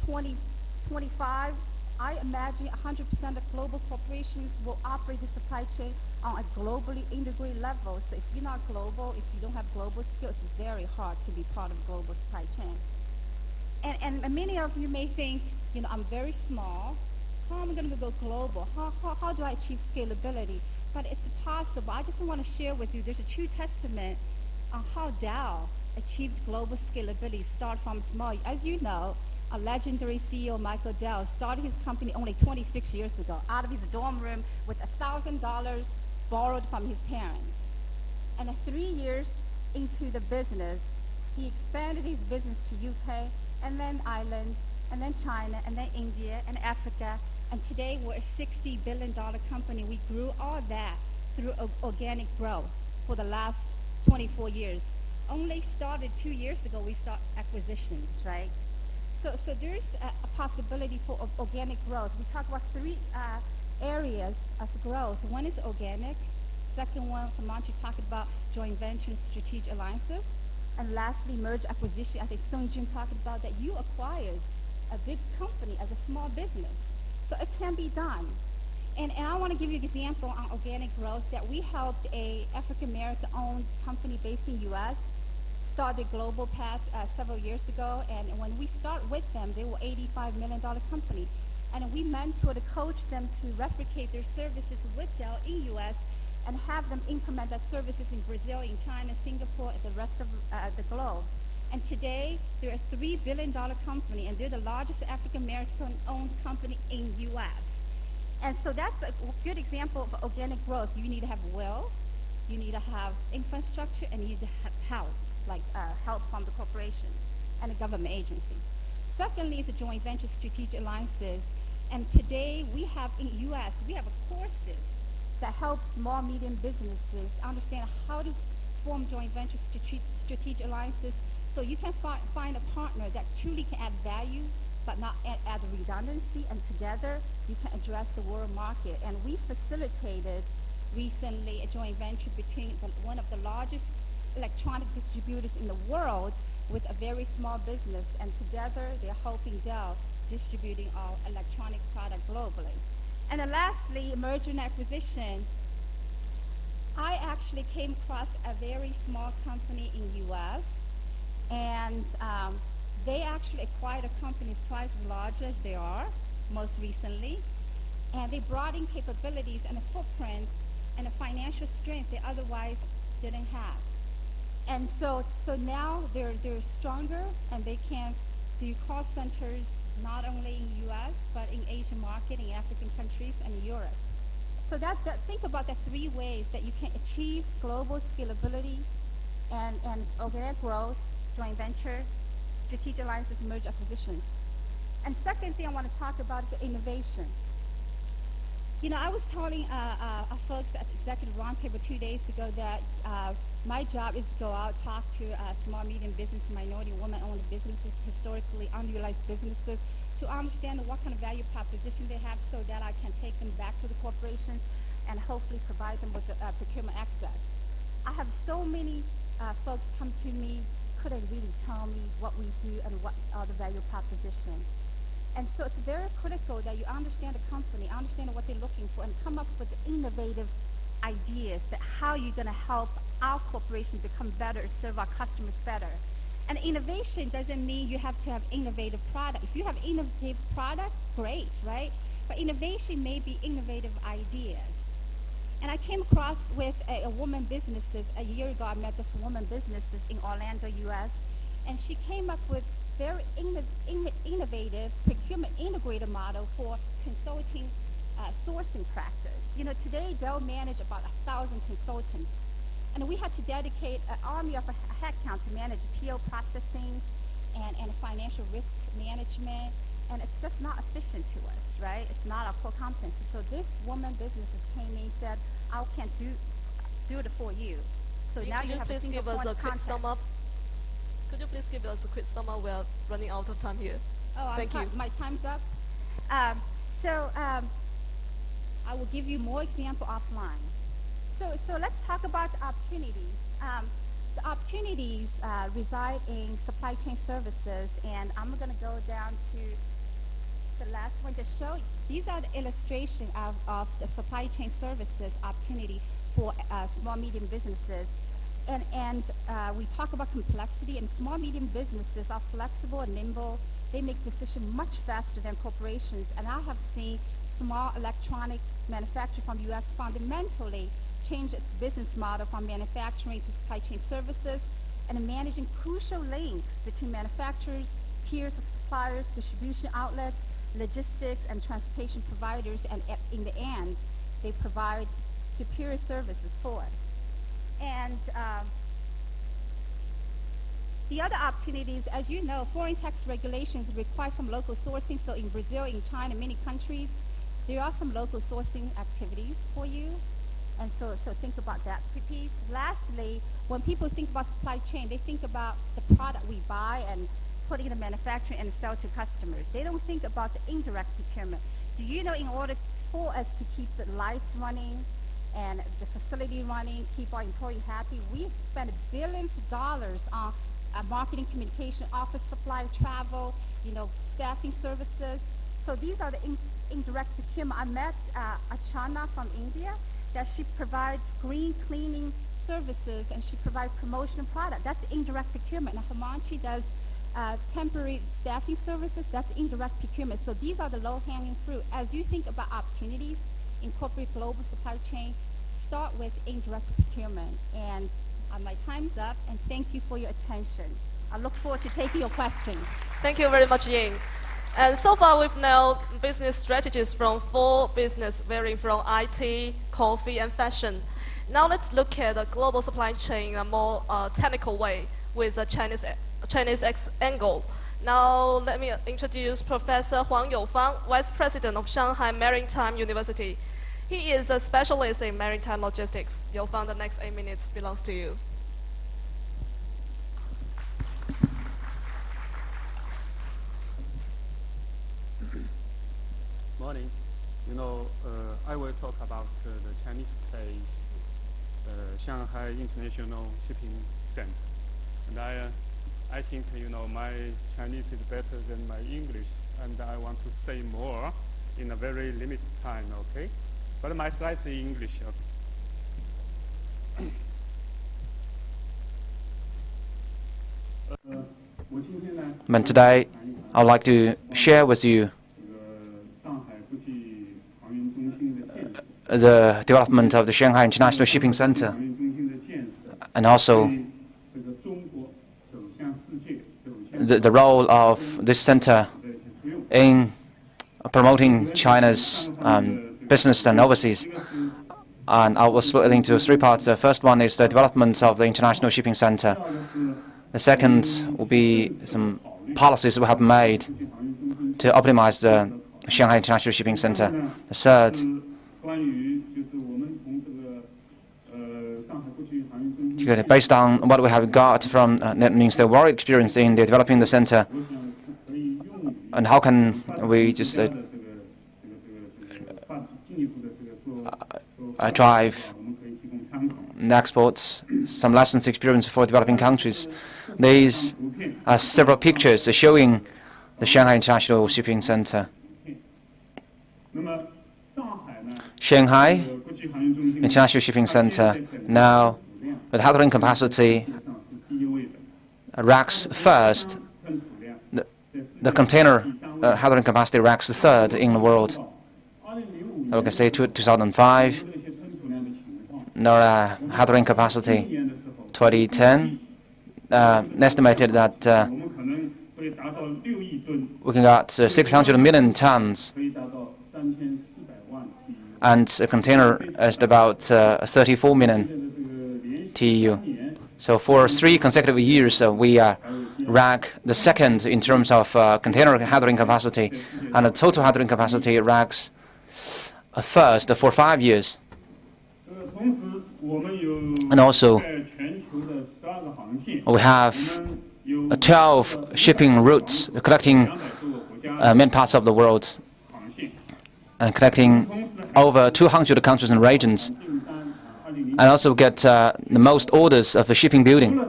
2025, I imagine 100% of global corporations will operate the supply chain on a globally integrated level. So if you're not global, if you don't have global skills, it's very hard to be part of global supply chain. And many of you may think, I'm very small. How am I going to go global? How do I achieve scalability? But it's possible. I just want to share with you, there's a true testament on how Dow achieved global scalability, start from small. As you know, a legendary CEO, Michael Dell, started his company only 26 years ago, out of his dorm room with $1,000 borrowed from his parents. And 3 years into the business, he expanded his business to UK, and then Ireland, and then China, and then India, and Africa. And today we're a $60 billion company. We grew all that through organic growth for the last 24 years. Only started 2 years ago, we start acquisitions, right? So there's a possibility for organic growth. We talk about three areas of growth. One is organic. Second one, Himanshu talked about joint ventures, strategic alliances. And lastly, merger acquisition. I think Sung Jun talked about that you acquired a big company as a small business. So it can be done. And I want to give you an example on organic growth that we helped a African-American owned company based in U.S. start the global path several years ago. And when we start with them, they were $85 million company. And we mentored, coached them to replicate their services with Dell in U.S. and have them implement that services in Brazil, in China, Singapore, and the rest of the globe. And today, they're a $3 billion company, and they're the largest African-American-owned company in U.S. And so that's a good example of organic growth. You need to have will, you need to have infrastructure, and you need to have help, like help from the corporation and the government agencies. Secondly is the joint venture strategic alliances. And today, we have in U.S., we have courses that help small, medium businesses understand how to form joint venture strategic alliances, so you can find a partner that truly can add value, but not add redundancy, and together you can address the world market. And we facilitated recently a joint venture between one of the largest electronic distributors in the world with a very small business, and together they're helping Dell distributing our electronic product globally. And then lastly, merger and acquisition. I actually came across a very small company in U.S., and they actually acquired a company twice as large as they are, most recently. And they brought in capabilities and a footprint and a financial strength they otherwise didn't have. And so now they're stronger, and they can do call centers not only in U.S., but in Asian market, in African countries, and Europe. So think about the three ways that you can achieve global scalability and organic growth, joint venture, strategic alliances, merger acquisitions. And second thing I want to talk about is innovation. I was telling folks at the Executive Roundtable 2 days ago that my job is to go out, talk to small, medium business, minority, women-owned businesses, historically underutilized businesses, to understand what kind of value proposition they have so that I can take them back to the corporation and hopefully provide them with procurement access. I have so many folks come to me, couldn't really tell me what we do and what are the value proposition. And so it's very critical that you understand the company, understand what they're looking for, and come up with innovative ideas that how you're going to help our corporation become better, serve our customers better. And innovation doesn't mean you have to have innovative product. If you have innovative product, great, right? But innovation may be innovative ideas. And I came across with a woman businesses a year ago. I met this woman businesses in Orlando, U.S., and she came up with very innovative procurement integrated model for consulting sourcing practice. Today Dell manage about 1,000 consultants, and we had to dedicate an army of a headcount to manage PO processing and financial risk management, and it's just not efficient to us, right? It's not our core competency. So this woman businesses came in and said, I can do it for you. So now you have a single point of contact. Could you please give us a quick sum up? We're running out of time here. Oh, Thank you. My time's up. I will give you more example offline. So let's talk about the opportunities. The opportunities reside in supply chain services, and I'm going to go down to the last one to show. These are the illustration of the supply chain services opportunity for small, medium businesses. And we talk about complexity, and small, medium businesses are flexible and nimble. They make decisions much faster than corporations. And I have seen small electronic manufacturing from U.S. fundamentally change its business model from manufacturing to supply chain services and managing crucial links between manufacturers, tiers of suppliers, distribution outlets, logistics, and transportation providers. And in the end, they provide superior services for us. And the other opportunities, as you know, foreign tax regulations require some local sourcing. So in Brazil, in China, many countries, there are some local sourcing activities for you. And so think about that piece. Lastly, when people think about supply chain, they think about the product we buy and put it in the manufacturing and sell to customers. They don't think about the indirect procurement. Do you know, in order for us to keep the lights running and the facility running, keep our employee happy, we spend billions of dollars on marketing, communication, office supply, travel, staffing services. So these are the indirect procurement. I met Achana from India, that she provides green cleaning services and she provides promotional product. That's indirect procurement. Now Himanshi does temporary staffing services. That's indirect procurement. So these are the low-hanging fruit. As you think about opportunities, incorporate global supply chain, start with indirect procurement. And my time's up, and thank you for your attention. I look forward to taking your questions. Thank you very much, Ying. And so far, we've nailed business strategies from 4 business, varying from IT, coffee, and fashion. Now let's look at the global supply chain in a more technical way with a Chinese angle. Now let me introduce Professor Huang Youfang, Vice President of Shanghai Maritime University. He is a specialist in maritime logistics. Youfang, the next 8 minutes belongs to you. Morning. I will talk about the Chinese case, Shanghai International Shipping Center. And I think, my Chinese is better than my English, and I want to say more in a very limited time, okay? But my slides are in English, okay? And today, I would like to share with you the development of the Shanghai International Shipping Center, and also the role of this center in promoting China's business and overseas. And I will split it into 3 parts. The first one is the development of the International Shipping Center. The second will be some policies we have made to optimize the Shanghai International Shipping Center. The third, based on what we have got from, that means the work experience in developing the center, and how can we just drive exports, some lessons experience for developing countries. These are several pictures showing the Shanghai International Shipping Center. Shanghai International Shipping Center now, with handling capacity, ranks first. The container handling capacity ranks third in the world. We can say 2005, NORA handling capacity 2010 estimated that we can get 600 million tons, and a container is about 34 million TEU. So for 3 consecutive years, we rank the second in terms of container handling capacity, and the total handling capacity ranks first for 5 years. And also, we have 12 shipping routes connecting many parts of the world, and connecting over 200 countries and regions, and also get the most orders of the shipping building.